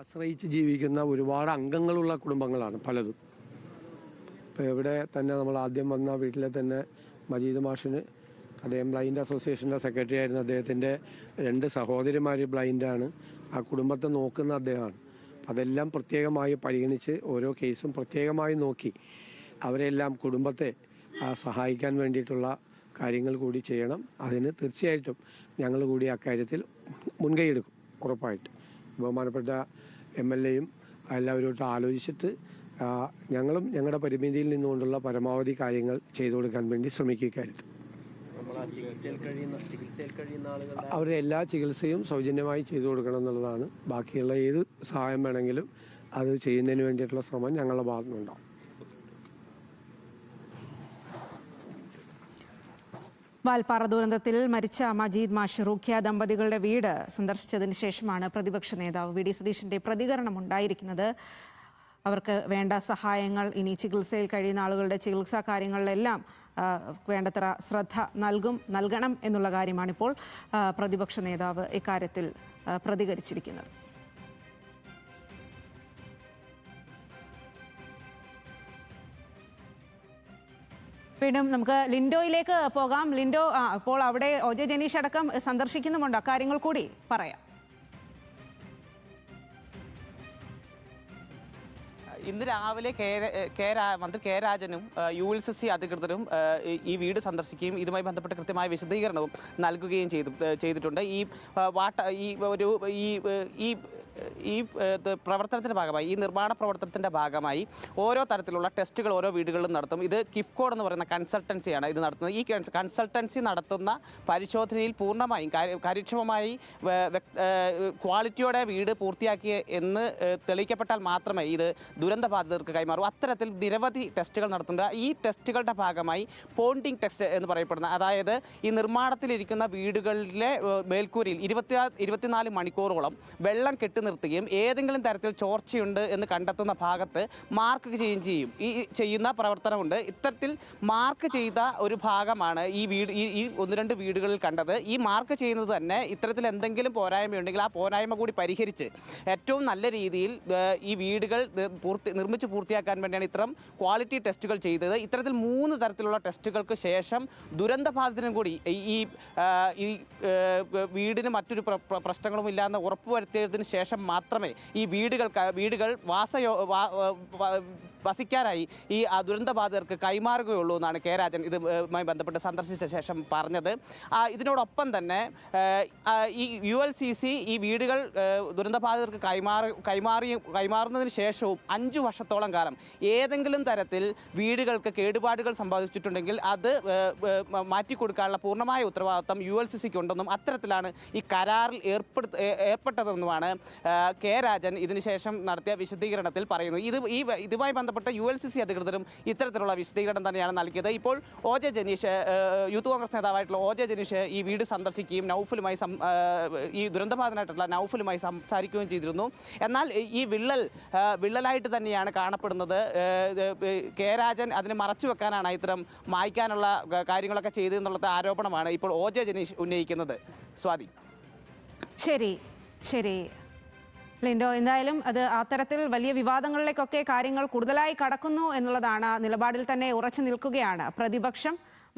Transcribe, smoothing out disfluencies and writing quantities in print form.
ആശ്രയിച്ച് ജീവിക്കുന്ന ഒരുപാട് അംഗങ്ങളുള്ള കുടുംബങ്ങളാണ് പലതും. ഇപ്പോൾ ഇവിടെ തന്നെ നമ്മൾ ആദ്യം വന്ന വീട്ടിലെ തന്നെ മജീദ് മാഷിന്, അദ്ദേഹം ബ്ലൈൻഡ് അസോസിയേഷൻ്റെ സെക്രട്ടറി ആയിരുന്നു. അദ്ദേഹത്തിൻ്റെ 2 സഹോദരിമാർ ബ്ലൈൻഡാണ്. ആ കുടുംബത്തെ നോക്കുന്ന അദ്ദേഹമാണ്. അതെല്ലാം പ്രത്യേകമായി പരിഗണിച്ച് ഓരോ കേസും പ്രത്യേകമായി നോക്കി അവരെല്ലാം കുടുംബത്തെ സഹായിക്കാൻ വേണ്ടിയിട്ടുള്ള കാര്യങ്ങൾ കൂടി ചെയ്യണം. അതിന് തീർച്ചയായിട്ടും ഞങ്ങൾ കൂടി അക്കാര്യത്തിൽ മുൻകൈയെടുക്കും. ഉറപ്പായിട്ട് ബഹുമാനപ്പെട്ട MLAയും എല്ലാവരുമായിട്ട് ആലോചിച്ചിട്ട് ഞങ്ങളും ഞങ്ങളുടെ പരിമിതിയിൽ നിന്നുകൊണ്ടുള്ള പരമാവധി കാര്യങ്ങൾ ചെയ്തു കൊടുക്കാൻ വേണ്ടി ശ്രമിക്കുക. ഇക്കാര്യത്തിൽ അവരുടെ എല്ലാ ചികിത്സയും സൗജന്യമായി ചെയ്തു കൊടുക്കണം എന്നുള്ളതാണ്. ബാക്കിയുള്ള ഏത് സഹായം വേണമെങ്കിലും അത് ചെയ്യുന്നതിന് വേണ്ടിയിട്ടുള്ള ശ്രമം ഞങ്ങളുടെ ഭാഗത്തുനിന്നുണ്ടാവും. വാൽപ്പാറ ദുരന്തത്തിൽ മരിച്ച മജീദ് മാഷ് റൂഖ്യ ദമ്പതികളുടെ വീട് സന്ദർശിച്ചതിന് ശേഷമാണ് പ്രതിപക്ഷ നേതാവ് വി.ഡി. സതീശന്റെ പ്രതികരണം ഉണ്ടായിരിക്കുന്നത്. അവർക്ക് വേണ്ട സഹായങ്ങൾ, ഇനി ചികിത്സയിൽ കഴിയുന്ന ആളുകളുടെ ചികിത്സാ കാര്യങ്ങളിലെല്ലാം വേണ്ടത്ര ശ്രദ്ധ നൽകണം എന്നുള്ള കാര്യമാണിപ്പോൾ പ്രതിപക്ഷ നേതാവ് ഇക്കാര്യത്തിൽ പ്രതികരിച്ചിരിക്കുന്നത്. വീണ്ടും നമുക്ക് ലിൻഡോയിലേക്ക് പോകാം. ലിൻഡോ, അപ്പോൾ അവിടെ OJ ജനീഷ് അടക്കം സന്ദർശിക്കുന്നുമുണ്ട്. കാര്യങ്ങൾ കൂടി പറയാം. ഇന്ന് രാവിലെ മന്ത്രി കെ രാജനും ULCC അധികൃതരും ഈ വീട് സന്ദർശിക്കുകയും ഇതുമായി ബന്ധപ്പെട്ട കൃത്യമായ വിശദീകരണവും നൽകുകയും ചെയ്തിട്ടുണ്ട്. ഈ പ്രവർത്തനത്തിൻ്റെ ഭാഗമായി, ഈ നിർമ്മാണ പ്രവർത്തനത്തിൻ്റെ ഭാഗമായി ഓരോ തരത്തിലുള്ള ടെസ്റ്റുകൾ ഓരോ വീടുകളിലും നടത്തും. ഇത് കിഫ്കോഡ് എന്ന് പറയുന്ന കൺസൾട്ടൻസിയാണ് ഇത് നടത്തുന്നത്. ഈ കൺസൾട്ടൻസി നടത്തുന്ന പരിശോധനയിൽ പൂർണ്ണമായും കാര്യക്ഷമമായി ക്വാളിറ്റിയോടെ വീട് പൂർത്തിയാക്കി എന്ന് തെളിയിക്കപ്പെട്ടാൽ മാത്രമേ ഇത് ദുരന്ത ബാധിതർക്ക് കൈമാറും. അത്തരത്തിൽ നിരവധി ടെസ്റ്റുകൾ നടത്തുന്നത്. ഈ ടെസ്റ്റുകളുടെ ഭാഗമായി പോണ്ടിങ് ടെസ്റ്റ് എന്ന് പറയപ്പെടുന്ന, അതായത് ഈ നിർമ്മാണത്തിലിരിക്കുന്ന വീടുകളിലെ മേൽക്കൂരയിൽ 24 മണിക്കൂറോളം വെള്ളം കെട്ടി നിർത്തുകയും ഏതെങ്കിലും തരത്തിൽ ചോർച്ചയുണ്ട് എന്ന് കണ്ടെത്തുന്ന ഭാഗത്ത് മാർക്ക് ചെയ്യുകയും ചെയ്യും. ഈ ചെയ്യുന്ന പ്രവർത്തനമുണ്ട്. ഇത്തരത്തിൽ മാർക്ക് ചെയ്ത ഒരു ഭാഗമാണ് ഈ 1-2 വീടുകളിൽ കണ്ടത്. ഈ മാർക്ക് ചെയ്യുന്നത് തന്നെ ഇത്തരത്തിൽ എന്തെങ്കിലും പോരായ്മയുണ്ടെങ്കിൽ ആ പോരായ്മ കൂടി പരിഹരിച്ച് ഏറ്റവും നല്ല രീതിയിൽ ഈ വീടുകൾ നിർമ്മിച്ച് പൂർത്തിയാക്കാൻ വേണ്ടിയാണ് ഇത്തരം ക്വാളിറ്റി ടെസ്റ്റുകൾ ചെയ്തത്. ഇത്തരത്തിൽ 3 തരത്തിലുള്ള ടെസ്റ്റുകൾക്ക് ശേഷം ദുരന്തബാധിതനും കൂടി ഈ വീടിന് മറ്റൊരു പ്രശ്നങ്ങളും ഇല്ലാന്ന് ഉറപ്പുവരുത്തിയതിന് ശേഷം മാത്രമേ ഈ വീടുകൾ വസിക്കാനായി ഈ ദുരന്തബാധിതർക്ക് കൈമാറുകയുള്ളൂ എന്നാണ് കെ രാജൻ ഇതുമായി ബന്ധപ്പെട്ട് സന്ദർശിച്ച ശേഷം പറഞ്ഞത്. ഇതിനോടൊപ്പം തന്നെ ഈ ULCC ഈ വീടുകൾ ദുരന്തബാധിതർക്ക് കൈമാറുന്നതിന് ശേഷവും 5 വർഷത്തോളം കാലം ഏതെങ്കിലും തരത്തിൽ വീടുകൾക്ക് കേടുപാടുകൾ സംഭവിച്ചിട്ടുണ്ടെങ്കിൽ അത് മാറ്റിക്കൊടുക്കാനുള്ള പൂർണ്ണമായ ഉത്തരവാദിത്തം ULCCക്ക് ഉണ്ടെന്നും അത്തരത്തിലാണ് ഈ കരാറിൽ ഏർപ്പെട്ടതെന്നുമാണ് കെ രാജൻ ഇതിനുശേഷം നടത്തിയ വിശദീകരണത്തിൽ പറയുന്നത്. ഇതുമായി ബന്ധപ്പെട്ട ULCC അധികൃതരും ഇത്തരത്തിലുള്ള വിശദീകരണം തന്നെയാണ് നൽകിയത്. ഇപ്പോൾ OJ ജനീഷ്, യൂത്ത് കോൺഗ്രസ് നേതാവായിട്ടുള്ള OJ ജനീഷ് ഈ വീട് സന്ദർശിക്കുകയും ഈ ദുരന്തബാധിതനായിട്ടുള്ള നൗഫലുമായി സംസാരിക്കുകയും ചെയ്തിരുന്നു. എന്നാൽ ഈ വിള്ളലായിട്ട് തന്നെയാണ് കാണപ്പെടുന്നത്. കെ രാജൻ അതിനെ മറച്ചു വെക്കാനാണ് ഇത്തരം മായ്ക്കാനുള്ള കാര്യങ്ങളൊക്കെ ചെയ്തതെന്നുള്ള ആരോപണമാണ് ഇപ്പോൾ OJ ജനീഷ് ഉന്നയിക്കുന്നത്. സ്വാതി. ശരി ലിൻഡോ, എന്തായാലും അത് അത്തരത്തിൽ വലിയ വിവാദങ്ങളിലേക്കൊക്കെ കാര്യങ്ങൾ കൂടുതലായി കടക്കുന്നു എന്നുള്ളതാണ്. നിലപാടിൽ തന്നെ ഉറച്ചു നിൽക്കുകയാണ് പ്രതിപക്ഷം.